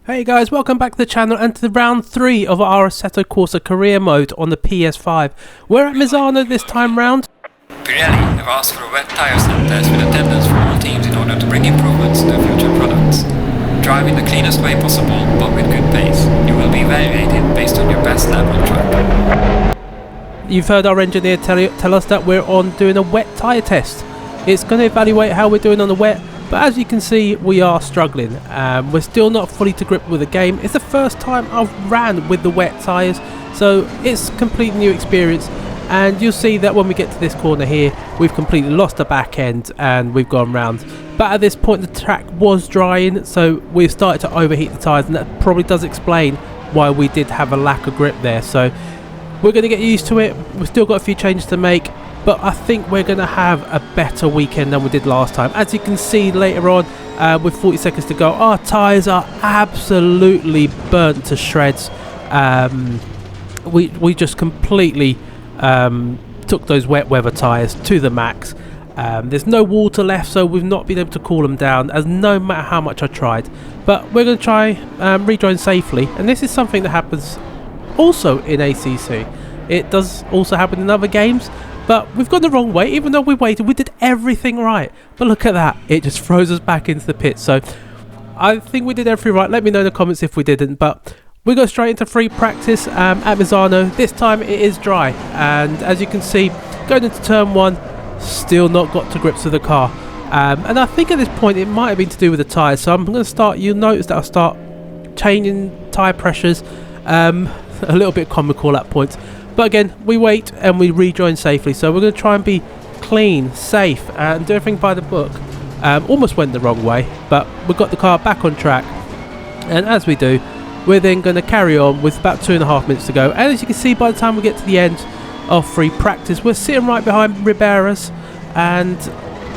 Hey guys, welcome back to the channel and to the round 3 of our Assetto Corsa Career mode on the PS5. We're at Misano this time round. Pirelli have asked for a wet tyre snap test with attendance for all teams in order to bring improvements to their future products. Drive in the cleanest way possible, but with good pace. You will be evaluated based on your best lap on track. You've heard our engineer tell us that we're on doing a wet tyre test. It's going to evaluate how we're doing on the wet. But as you can see, we are struggling. We're still not fully to grip with the game. It's the first time I've ran with the wet tyres, so it's a complete new experience. And you'll see that when we get to this corner here, we've completely lost the back end and we've gone round. But at this point, the track was drying, so we've started to overheat the tyres, and that probably does explain why we did have a lack of grip there. So we're going to get used to it. We've still got a few changes to make. But I think we're going to have a better weekend than we did last time. As you can see later on, with 40 seconds to go, our tyres are absolutely burnt to shreds. We just completely took those wet weather tyres to the max. There's no water left, so we've not been able to cool them down, as no matter how much I tried. But we're going to try rejoin safely, and this is something that happens also in ACC. It does also happen in other games. But we've gone the wrong way. Even though we waited, we did everything right. But look at that. It just throws us back into the pit. So I think we did everything right. Let me know in the comments if we didn't. But we go straight into free practice at Misano. This time it is dry. And as you can see, going into turn 1, still not got to grips with the car. And I think at this point it might have been to do with the tyres. So I'm going to start, you'll notice that I'll start changing tyre pressures. A little bit comical at points. But again, we wait and we rejoin safely. So we're going to try and be clean, safe, and do everything by the book. Almost went the wrong way, but we got the car back on track. And as we do, we're then going to carry on with about 2.5 minutes to go. And as you can see, by the time we get to the end of free practice, we're sitting right behind Ribera's. And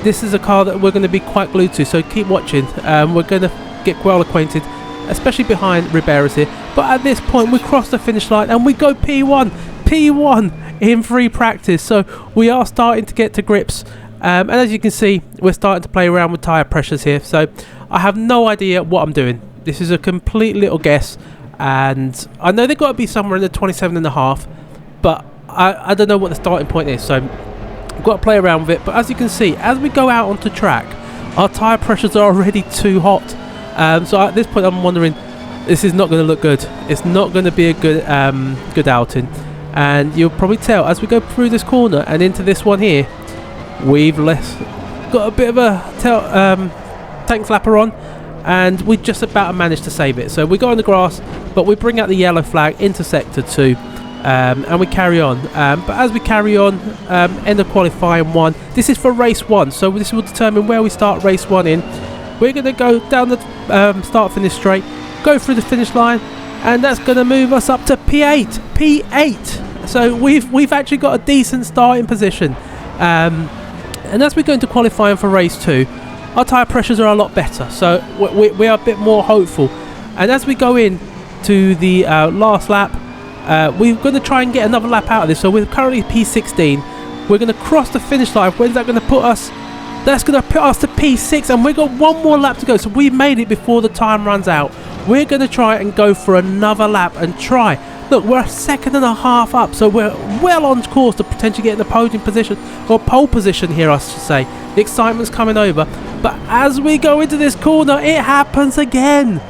this is a car that we're going to be quite glued to. So keep watching. We're going to get well acquainted, especially behind Ribera's here. But at this point, we cross the finish line and we go P1 in free practice. So we are starting to get to grips, and as you can see, we're starting to play around with tyre pressures here. So I have no idea what I'm doing. This is a complete little guess, and I know they've got to be somewhere in the 27.5, but I don't know what the starting point is. So I've got to play around with it. But as you can see, as we go out onto track, our tyre pressures are already too hot. So at this point I'm wondering, this is not going to look good. It's not going to be a good outing. And you'll probably tell as we go through this corner and into this one here, we've got a bit of a tank flapper on, and we just about managed to save it. So we go on the grass, but we bring out the yellow flag into sector 2, and we carry on. But as we carry on, end of qualifying 1. This is for race 1, so this will determine where we start race 1 in. We're going to go down the start finish straight, go through the finish line, and that's going to move us up to P8. So we've actually got a decent starting position. And as we go into qualifying for race 2, our tyre pressures are a lot better. So we are a bit more hopeful. And as we go in to the last lap, we're going to try and get another lap out of this. So we're currently P16. We're going to cross the finish line. When's that going to put us? That's going to put us to P6, and we've got one more lap to go. So we've made it before the time runs out. We're going to try and go for another lap and try. Look, we're a 1.5 seconds up, so we're well on course to potentially get in the podium position, or pole position here, I should say. The excitement's coming over. But as we go into this corner, it happens again.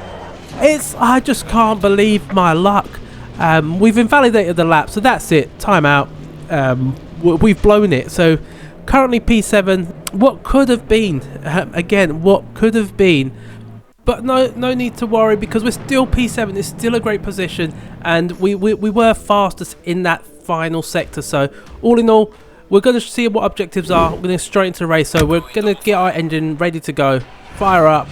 I just can't believe my luck. We've invalidated the lap, so that's it. Time out. We've blown it. So currently P7. What could have been? Again, what could have been? But no need to worry, because we're still P7. It's still a great position, and we were fastest in that final sector. So all in all, we're going to see what objectives are. We're going to straight into the race. So we're going to get our engine ready to go, fire up,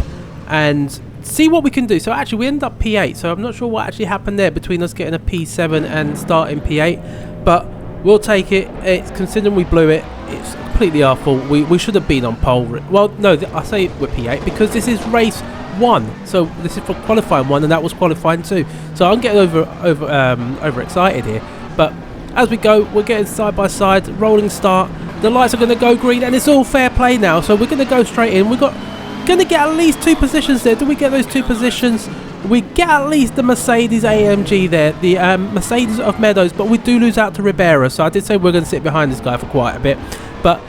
and see what we can do. So actually we ended up P8. So I'm not sure what actually happened there between us getting a P7 and starting P8. But we'll take it. It's considering we blew it. It's completely our fault. We should have been on pole. Well, no, I say we're P8 because this is race 1. So this is for qualifying 1, and that was qualifying 2. So I'm getting over excited here. But as we go, we're getting side by side, rolling start. The lights are going to go green, and it's all fair play now. So we're going to go straight in. We're going to get at least 2 positions there. Do we get those 2 positions? We get at least the Mercedes AMG there, the Mercedes of Meadows, but we do lose out to Ribera. So I did say we're going to sit behind this guy for quite a bit, but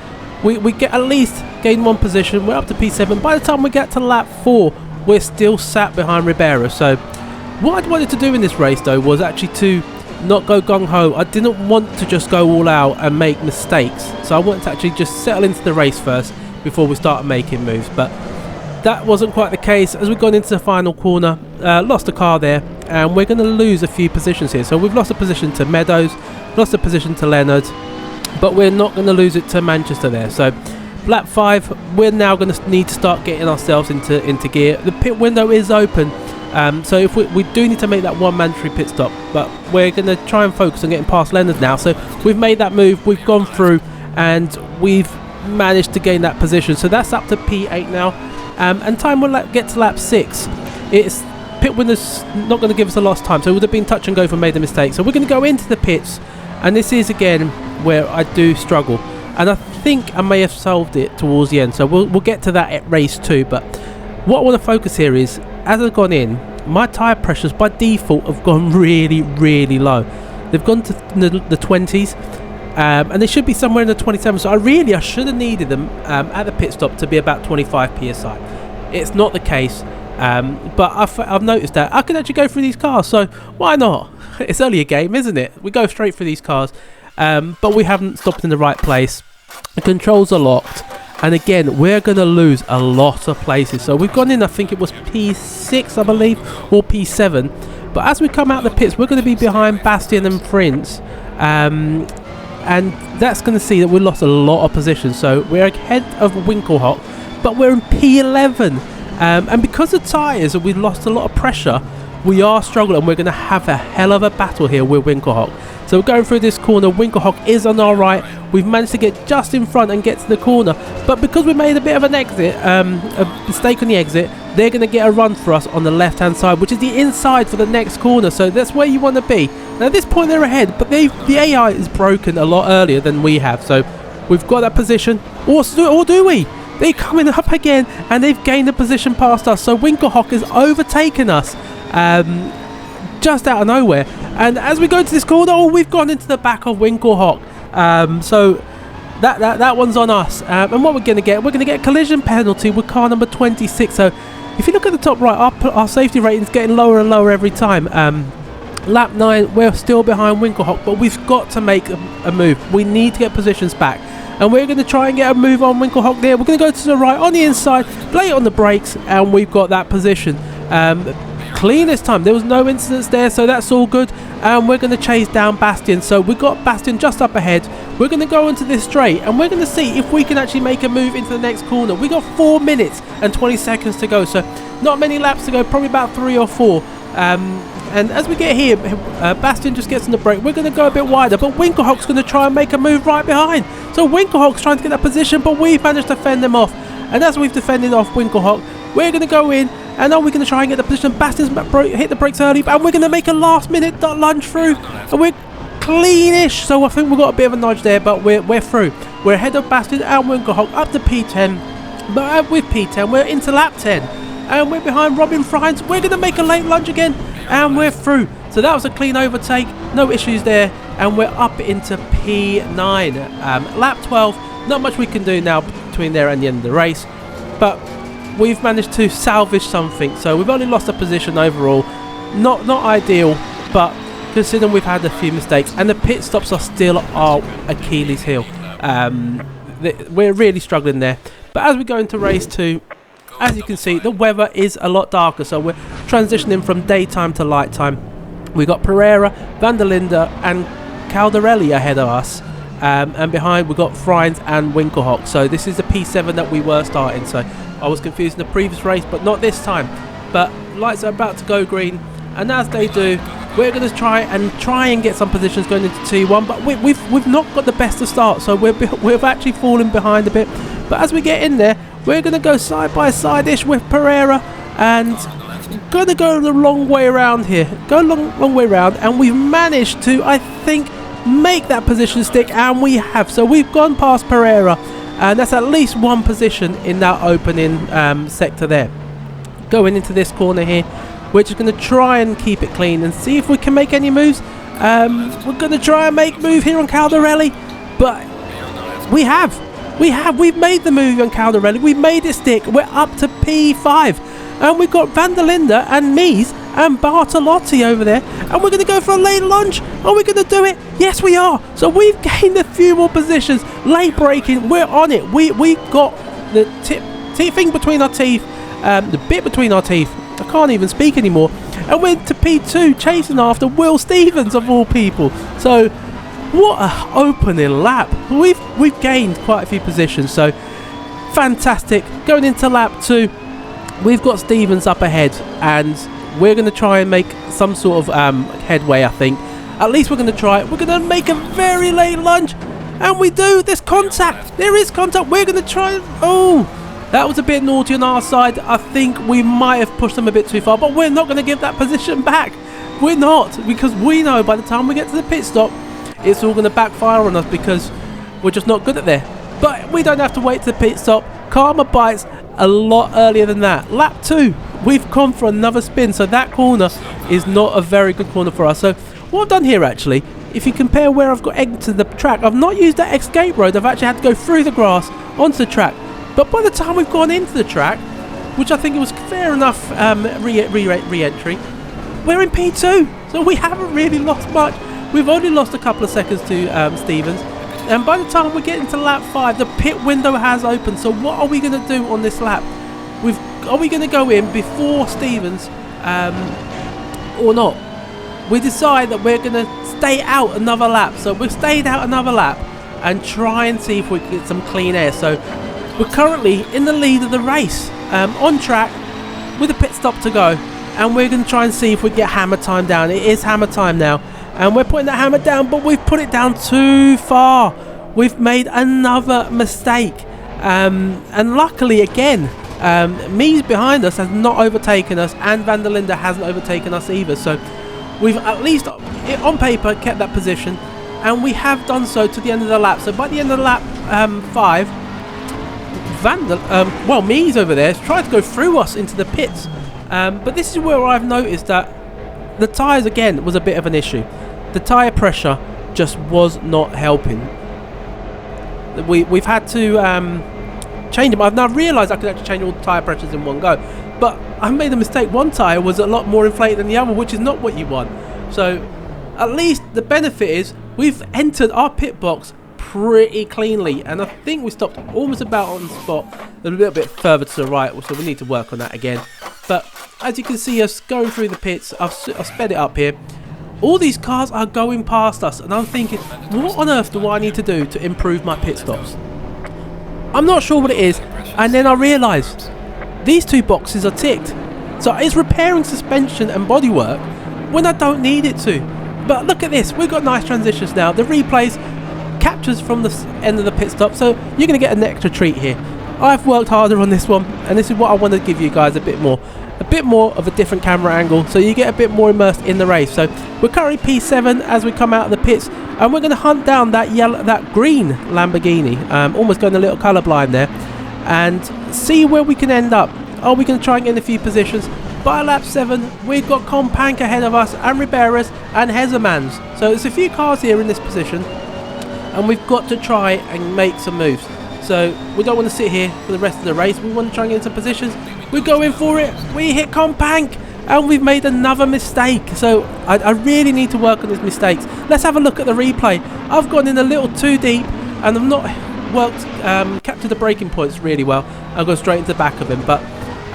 we get at least gain one position. We're up to P7. By the time we get to lap 4, we're still sat behind Ribera. So what I wanted to do in this race though was actually to not go gung-ho. I didn't want to just go all out and make mistakes, so I wanted to actually just settle into the race first before we start making moves, but that wasn't quite the case. As we've gone into the final corner, lost a car there, and we're going to lose a few positions here. So we've lost a position to Meadows, lost a position to Leonard, but we're not going to lose it to Manchester there. So lap 5, we're now going to need to start getting ourselves into gear. The pit window is open, so if we do need to make that one mandatory pit stop, but we're going to try and focus on getting past Leonard now. So we've made that move, we've gone through, and we've managed to gain that position. So that's up to P8 now, and time will get to lap 6. It's pit window's not going to give us a lot of time, so it would have been touch and go if we made a mistake. So we're going to go into the pits, and this is again where I do struggle, and I think I may have solved it towards the end, so we'll get to that at race 2. But what I want to focus here is, as I've gone in, my tyre pressures by default have gone really, really low. They've gone to the 20s, and they should be somewhere in the 27. So I should have needed them at the pit stop to be about 25 psi. It's not the case, but I've noticed that I can actually go through these cars, so why not? It's only a game, isn't it? We go straight through these cars, but we haven't stopped in the right place. The controls are locked, and again we're going to lose a lot of places. So we've gone in, I think it was P6 I believe, or P7, but as we come out the pits we're going to be behind Bastian and Prince, and that's going to see that we lost a lot of positions. So we're ahead of Winkelhock, but we're in P11, and because of tyres we've lost a lot of pressure, we are struggling, and we're going to have a hell of a battle here with Winkelhock. So we're going through this corner. Winkelhock is on our right. We've managed to get just in front and get to the corner, but because we made a bit of an exit, a mistake on the exit, they're going to get a run for us on the left hand side, which is the inside for the next corner. So that's where you want to be. Now at this point they're ahead, but the AI is broken a lot earlier than we have, so we've got that position. Or do we? They're coming up again, and they've gained a position past us. So Winkelhock has overtaken us just out of nowhere, and as we go into this corner, we've gone into the back of Winkelhock, so that one's on us, and what we're going to get a collision penalty with car number 26. So if you look at the top right, our safety rating is getting lower and lower every time. Lap 9, we're still behind Winkelhock, but we've got to make a move. We need to get positions back, and we're going to try and get a move on Winkelhock there. We're going to go to the right on the inside, play it on the brakes, and we've got that position. Clean this time, there was no incidents there, so that's all good, and we're going to chase down Bastian. So we've got Bastian just up ahead. We're going to go into this straight, and we're going to see if we can actually make a move into the next corner. We got 4 minutes and 20 seconds to go, so not many laps to go, probably about 3 or 4. And as we get here, Bastian just gets on the brake. We're going to go a bit wider, but Winkelhock's going to try and make a move right behind. So Winkelhock's trying to get that position, but we've managed to fend them off. And as we've defended off Winkelhock, we're going to go in, and now we're going to try and get the position. Bastian's hit the brakes early, and we're going to make a last minute lunge through, and we're cleanish. So I think we've got a bit of a nudge there, but we're through. We're ahead of Bastian and Winkelhock up to P10, but with P10 we're into lap 10, and we're behind Robin Friends. We're going to make a late lunge again, and we're through. So that was a clean overtake, no issues there, and we're up into P9. Lap 12, not much we can do now between there and the end of the race, but we've managed to salvage something. So we've only lost a position overall, not ideal, but considering we've had a few mistakes, and the pit stops are still our Achilles heel. We're really struggling there. But as we go into race 2, as you can see, the weather is a lot darker, so we're transitioning from daytime to light time. We got Pereira, Van der Linde and Caldarelli ahead of us, and behind we got Friends and Winkelhock. So this is the P7 that we were starting, so I was confused in the previous race, but not this time. But lights are about to go green, and as they do, we're going to try and get some positions going into T1, but we've not got the best of start, so we've actually fallen behind a bit. But as we get in there, we're going to go side by side-ish with Pereira, and going to go the long way around here. Go long way around, and we've managed to, I think, make that position stick, and we have. So we've gone past Pereira, and that's at least one position in that opening sector there. Going into this corner here, We're just going to try and keep it clean and see if we can make any moves. We're going to try and make move here on Caldarelli, but we've made the move on Caldarelli. We've made it stick. We're up to P5, and we've got Van der Linde and Mies and Bartolotti over there, and we're going to go for a late lunge. Are we going to do it? Yes, we are. So we've gained a few more positions. Late braking, we're on it. We got the thing between our teeth, the bit between our teeth. I can't even speak anymore. And went to P2, chasing after Will Stevens of all people. So what a opening lap. We've gained quite a few positions, so fantastic. Going into lap 2, we've got Stevens up ahead, and we're going to try and make some sort of headway, I think. At least we're going to try it. We're going to make a very late lunge, and we do. There's contact. There is contact. We're going to try. Oh, that was a bit naughty on our side. I think we might have pushed them a bit too far, but we're not going to give that position back. We're not, because we know by the time we get to the pit stop, it's all going to backfire on us because we're just not good at there. But we don't have to wait to the pit stop. Karma bites a lot earlier than that. Lap 2, we've gone for another spin, so that corner is not a very good corner for us. So what I've done here, actually, if you compare where I've got entered the track, I've not used that escape road. I've actually had to go through the grass onto the track. But by the time we've gone into the track, which I think it was fair enough re-entry, we're in P2. So we haven't really lost much. We've only lost a couple of seconds to Stevens. And by the time we get into lap 5, the pit window has opened. So what are we going to do on this lap? Are we going to go in before Stevens or not? We decide that we're going to stay out another lap. So we've stayed out another lap and try and see if we can get some clean air. So we're currently in the lead of the race, on track with a pit stop to go. And we're going to try and see if we can get hammer time down. It is hammer time now. And we're putting that hammer down, but we've put it down too far. We've made another mistake. And luckily, again, Mies behind us has not overtaken us, and Van der Linde hasn't overtaken us either. So we've at least, on paper, kept that position. And we have done so to the end of the lap. So by the end of the lap 5, Mies over there has tried to go through us into the pits. But this is where I've noticed that the tyres, again, was a bit of an issue. The tyre pressure just was not helping. We've had to change them. I've now realised I could actually change all the tyre pressures in one go. But I made a mistake. One tyre was a lot more inflated than the other, which is not what you want. So at least the benefit is we've entered our pit box pretty cleanly. And I think we stopped almost about on the spot, a little bit further to the right. So we need to work on that again. But as you can see us going through the pits, I've sped it up here. All these cars are going past us, and I'm thinking, what on earth do I need to do to improve my pit stops? I'm not sure what it is, and then I realised these two boxes are ticked. So it's repairing suspension and bodywork when I don't need it to. But look at this, we've got nice transitions now. The replays captures from the end of the pit stop, so you're going to get an extra treat here. I've worked harder on this one, and this is what I want to give you guys a bit more of a different camera angle, so you get a bit more immersed in the race. So we're currently P7 as we come out of the pits, and we're going to hunt down that green Lamborghini, almost going a little colourblind there, and see where we can end up. Are we going to try and get in a few positions? By lap 7, we've got Compank ahead of us, and Riberas and Hezemans. So there's a few cars here in this position, and we've got to try and make some moves. So we don't want to sit here for the rest of the race. We want to try and get into positions. We're going for it. We hit Compank, and we've made another mistake. So I really need to work on these mistakes. Let's have a look at the replay. I've gone in a little too deep, and I've not captured the braking points really well. I'll go straight into the back of him. But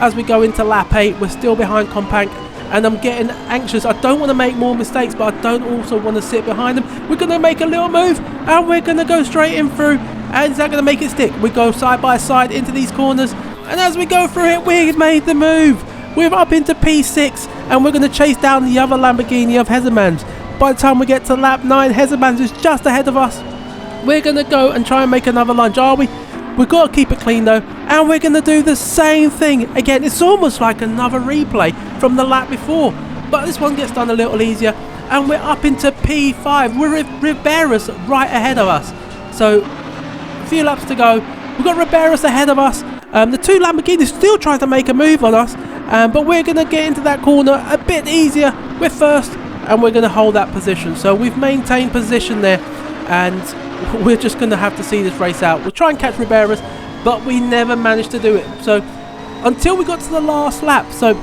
as we go into lap 8, we're still behind Compank, and I'm getting anxious. I don't want to make more mistakes, but I don't also want to sit behind them. We're going to make a little move, and we're going to go straight in through. And is that going to make it stick? We go side by side into these corners, and as we go through it, we've made the move. We're up into P6, and we're going to chase down the other Lamborghini of Hezemans. By the time we get to lap 9, Hezemans is just ahead of us. We're going to go and try and make another lunge, are we? We've got to keep it clean though, and we're going to do the same thing again. It's almost like another replay from the lap before, but this one gets done a little easier, and we're up into P5. We're Riberas right ahead of us. So a few laps to go. We've got Riberas ahead of us. The two Lamborghinis still trying to make a move on us, but we're going to get into that corner a bit easier. We're first, and we're going to hold that position. So we've maintained position there, and we're just going to have to see this race out. We'll try and catch Ribeiras, but we never managed to do it. So until we got to the last lap, so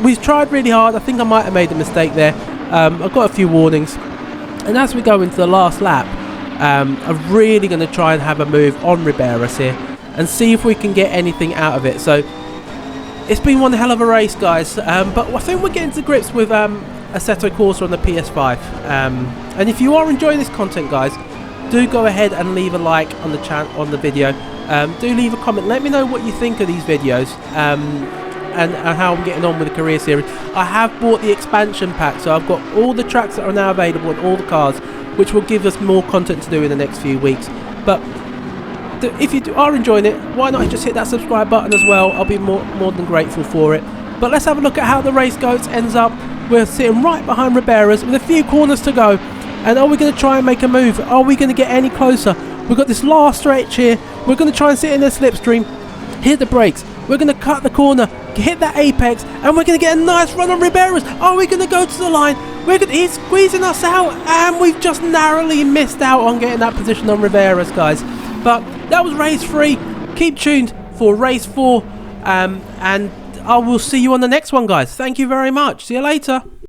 we've tried really hard. I think I might have made a mistake there. I've got a few warnings, and as we go into the last lap, I'm really going to try and have a move on Ribeiras here and see if we can get anything out of it. So it's been one hell of a race, guys, but I think we're getting to grips with Assetto Corsa on the PS5, and if you are enjoying this content, guys, do go ahead and leave a like on the channel, on the video. Do leave a comment, let me know what you think of these videos, and how I'm getting on with the career series. I have bought the expansion pack, so I've got all the tracks that are now available and all the cars, which will give us more content to do in the next few weeks. But if you are enjoying it, why not just hit that subscribe button as well? I'll be more than grateful for it. But let's have a look at how the race goes. Ends up, we're sitting right behind Ribeiras with a few corners to go. And are we going to try and make a move? Are we going to get any closer? We've got this last stretch here. We're going to try and sit in the slipstream, hit the brakes. We're going to cut the corner, hit that apex, and we're going to get a nice run on Ribeiras. Are we going to go to the line? He's squeezing us out, and we've just narrowly missed out on getting that position on Ribeiras, guys. But that was race 3. Keep tuned for race 4, and I will see you on the next one, guys. Thank you very much. See you later.